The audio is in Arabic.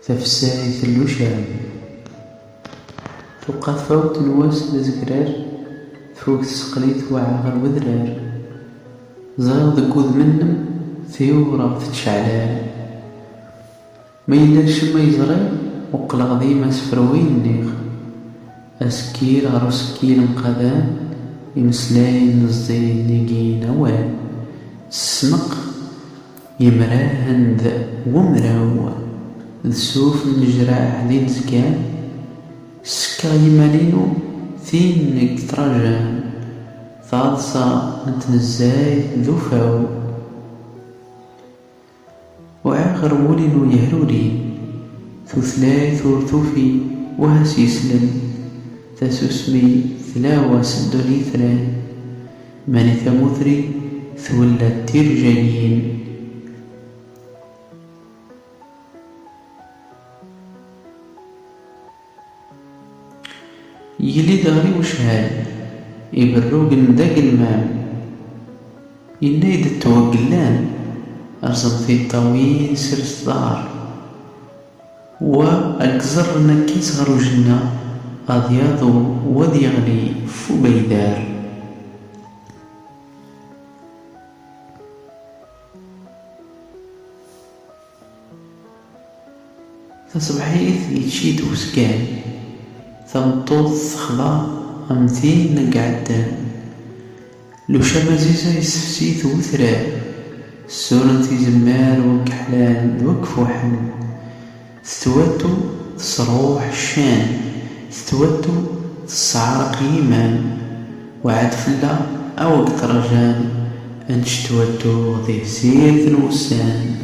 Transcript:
تفسايت اللوشام توقات فوت نواس لزقرار فوق تسقليت وعاغر وذرار زاض قوذ منم ثيورا فتشعلان ما يلاش ما يزري وقلغ ديما سفروين نيغ أسكير غرو سكير مقذان يمسلاين نزدين نيقين أوان السنق يمراهن ذا ومراو ذسوف نجراح ذي نزكان سكا يمانينو ثين نكتراجان ثاضصا نتنزاي ذوفاو وآخر ولينو يهرولين ثلاث ورثوفي وهس يسلم تسوسمي ثلاوة سدوني ثلان ماني ثمثري ثولى تيرجانيين يلي دغري وشهال يبروق نداق المام ينايد التوقلان أرزم في الطويل سر الصدار وأكزر نكيس غرو جنة أضياضو وذي يغلي فو بيدار تصبحيث يتشيد وسكان ثمطوط ثخلا أمثين نقعدان لو شمازيزا يسفسيث وثران السورن زمار وكحلان وكفوحن ستواتو تصروح الشان ستواتو تصعرق يمان وعاد فلا أو اكترجان أنشتواتو ذي سيرة الوسان